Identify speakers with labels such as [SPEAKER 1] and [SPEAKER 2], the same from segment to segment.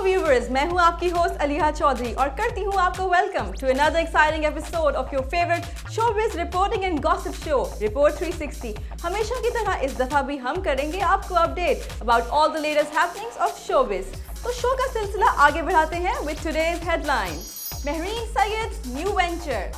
[SPEAKER 1] viewers, मैं हूँ आपकी होस्ट अलीहा चौधरी और करती हूँ आपको welcome to another exciting episode of your favourite showbiz reporting and gossip show report 360। हमेशा की तरह इस दफा भी हम करेंगे आपको update about all the latest happenings of showbiz. तो शो का सिलसिला आगे बढ़ाते हैं with today's headlines. Mahreen Syed's new venture,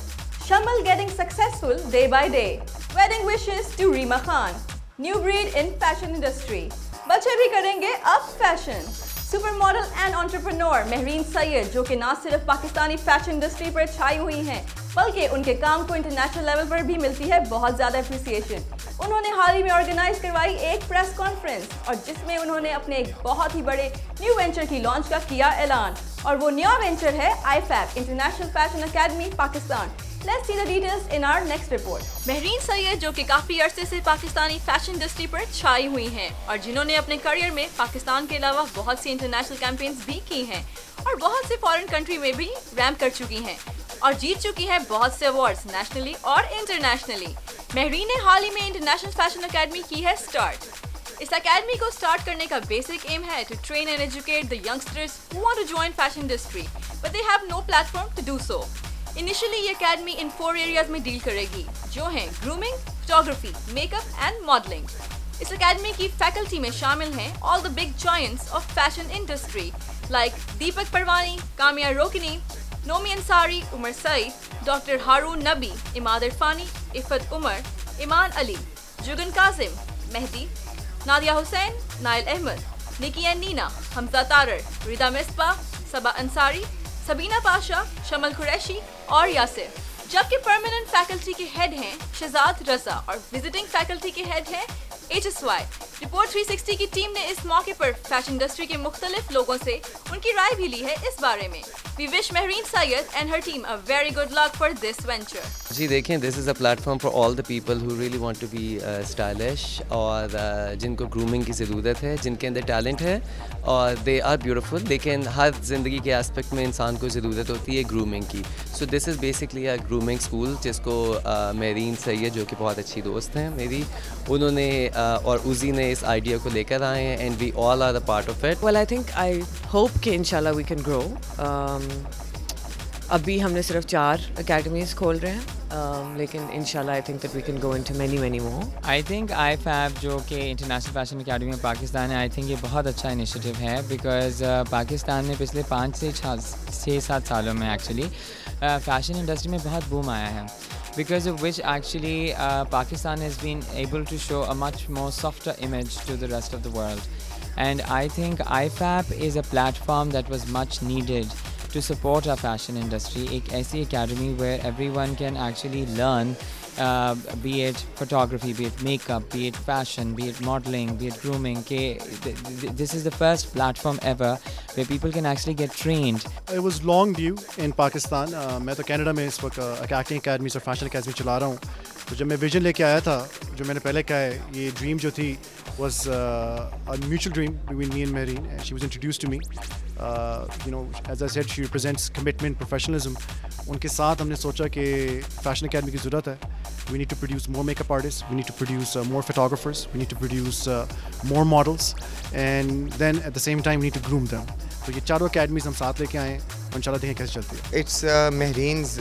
[SPEAKER 1] Shamal getting successful day by day, wedding wishes to Reema Khan, new breed in fashion industry, बच्चे भी करेंगे अब fashion. Super model and entrepreneur Mahreen Syed, जो कि न सिर्फ पाकिस्तानी फैशन इंडस्ट्री पर छाई हुई हैं, बल्कि उनके काम को इंटरनेशनल लेवल पर भी मिलती है बहुत ज़्यादा अप्रिसिएशन। उन्होंने हाल ही में ऑर्गेनाइज करवाई एक प्रेस कॉन्फ्रेंस और जिसमें उन्होंने अपने एक बहुत ही बड़े न्यू वेंचर की लॉन्च का किया ऐलान, और वो नया वेंचर है IFAB international fashion academy Pakistan. Let's see the details in our next report. Mehreen Syed, जो कि काफ़ी अरसे से पाकिस्तानी फैशन इंडस्ट्री पर छाई हुई हैं और जिन्होंने अपने करियर में पाकिस्तान के अलावा बहुत सी इंटरनेशनल कैंपेन्स भी की हैं और बहुत से फॉरेन कंट्री में भी रैंप कर चुकी हैं और जीत चुकी हैं बहुत से अवार्ड्स नेशनली और इंटरनेशनली। महरीन ने हाल ही में इंटरनेशनल फैशन अकेडमी की है स्टार्ट। इस अकेडमी को स्टार्ट करने का बेसिक एम है to train and educate the youngsters who want to join fashion industry but they have no platform to do so. Initially ये अकेडमी इन 4 एरियाज में deal करेगी, जो हैं grooming, photography, makeup and modelling. इस academy की faculty में शामिल हैं all the big giants of fashion industry like Deepak Parwani, Kamiya Rokni, Nomi Ansari, Umar Saeed, doctor Haroon Nabi, Imad इरफानी, Iffat Umar, Iman Ali, Jugan Kazim, Mehdi, Nadia Hussain, Nael Ahmed, Nickie and Nina, Hamza Tarar, Rida Misbah, Saba Ansari, Sabina Pasha, Shamal Qureshi और यासिर। जबकि परमानेंट फैकल्टी के हेड हैं शहजाद रजा और विजिटिंग फैकल्टी के हेड हैं HSY। रिपोर्ट 360 की टीम ने इस मौके पर फैशन इंडस्ट्री के मुख्तलिफ लोगों से उनकी राय भी ली है इस बारे में। We wish Mahrin Syed and her team a very good luck for this venture.
[SPEAKER 2] जी देखें, this is a platform for all the people who really want to be stylish और जिनको grooming की ज़रूरत है, जिनके अंदर talent है और they are beautiful, लेकिन हर ज़िंदगी के aspect में इंसान को ज़रूरत होती है grooming की। So this is basically a grooming school जिसको महरीन सैयद, जो कि बहुत अच्छी दोस्त हैं मेरी, उन्होंने और उज़ी ने इस आइडिया को लेकर आए हैं and we all are a part of it.
[SPEAKER 3] Well, I think I hope कि इंशाल्लाह we can grow. अभी हमने सिर्फ 4 अकेडमीज़ खोल रहे हैं, लेकिन इंशाल्लाह I think that we can go into many more.
[SPEAKER 4] I think IFAB, जो कि इंटरनेशनल फैशन अकेडमी में पाकिस्तान है, आई थिंक ये बहुत अच्छा इनिशिएटिव है बिकॉज पाकिस्तान में पिछले 5 से 6-7 सालों में एक्चुअली फैशन इंडस्ट्री में बहुत बूम आया है, because of which actually Pakistan has been able to show a much more softer image to the rest of the world. And I think IFAB is a platform that was much needed to support our fashion industry. एक ऐसी academy where everyone can actually learn, be it photography, be it makeup, be it fashion, be it modeling, be it grooming. This is the first platform ever where people can actually get trained.
[SPEAKER 5] It was long due in Pakistan. मैं तो Canada में इस वक्त acting academies और fashion academies चला रहा हूँ। तो जब मैं विजन लेके आया था, जो मैंने पहले कहा है, ये ड्रीम जो थी was a mutual dream between me and Mahrin, and she was introduced to me. You know, as I said, she represents commitment, professionalism. उनके साथ हमने सोचा कि फैशन अकेडमी की ज़रूरत है. We need to produce more makeup artists, we need to produce more photographers, we need to produce more models, and then at the same time we need to groom them. तो ये चारों academies हम साथ लेके आए हैं, इंशाल्लाह देखें कैसे चलती है।
[SPEAKER 6] इट्स महरीन्स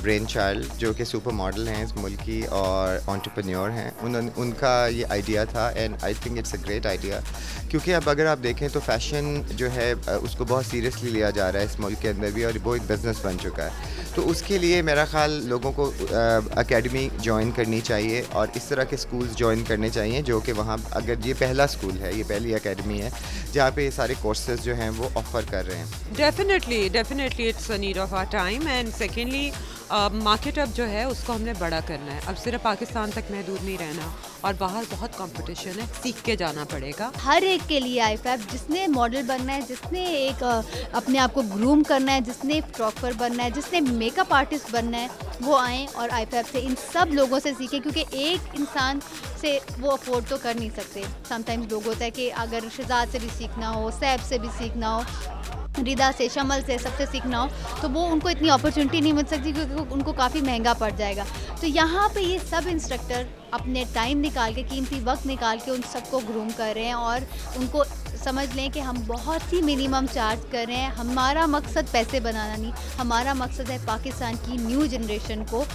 [SPEAKER 6] ब्रेन चाइल्ड, जो कि सुपर मॉडल हैं इस मुल्क की और एंटरप्रेन्योर हैं। उनका ये आइडिया था and I think it's a great idea, क्योंकि अब अगर आप देखें तो फैशन जो है उसको बहुत सीरियसली लिया जा रहा है इस मुल्क के अंदर भी, और वो एक बिज़नेस बन चुका है। तो उसके लिए मेरा ख्याल लोगों को अकेडमी ज्वाइन करनी चाहिए और इस तरह के स्कूल्स ज्वाइन करने चाहिए, जो कि वहाँ, अगर ये पहला स्कूल है, ये पहली अकेडमी है जहाँ पे ये सारे कोर्सेज जो हैं वो ऑफ़र कर रहे हैं।
[SPEAKER 3] Definitely it's a need of our time, and secondly market अब जो है उसको हमने बड़ा करना है। अब सिर्फ पाकिस्तान तक महदूद नहीं रहना और बाहर बहुत कंपटीशन है, सीख के जाना पड़ेगा।
[SPEAKER 7] हर एक के लिए IFAB, जिसने मॉडल बनना है, जिसने एक अपने आप को ग्रूम करना है, जिसने फोटोग्राफर बनना है, जिसने मेकअप आर्टिस्ट बनना है, वो आएँ और IFAB से इन सब लोगों से सीखें, क्योंकि एक इंसान से वो अफोर्ड तो कर नहीं सकते। समटाइम्स लोग होता है कि अगर शहजाद से भी सीखना हो, सैब से भी सीखना हो, रिदा से, शमल से, सबसे सीखना हो तो वो उनको इतनी अपॉर्चुनिटी नहीं मिल सकती क्योंकि उनको काफ़ी महंगा पड़ जाएगा। तो यहाँ पे ये सब इंस्ट्रक्टर अपने टाइम निकाल के, कीमती वक्त निकाल के उन सबको ग्रूम कर रहे हैं और उनको समझ लें कि हम बहुत ही मिनिमम चार्ज कर रहे हैं। हमारा मकसद पैसे बनाना नहीं, हमारा मकसद है पाकिस्तान की न्यू जनरेशन को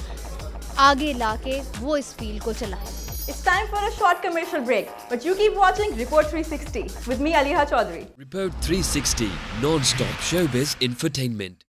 [SPEAKER 7] आगे ला के वो इस फील्ड को चलाएं।
[SPEAKER 1] It's time for a short commercial break, but you keep watching Report 360 with me, Aliha Chaudhary.
[SPEAKER 8] Report 360, non-stop showbiz infotainment.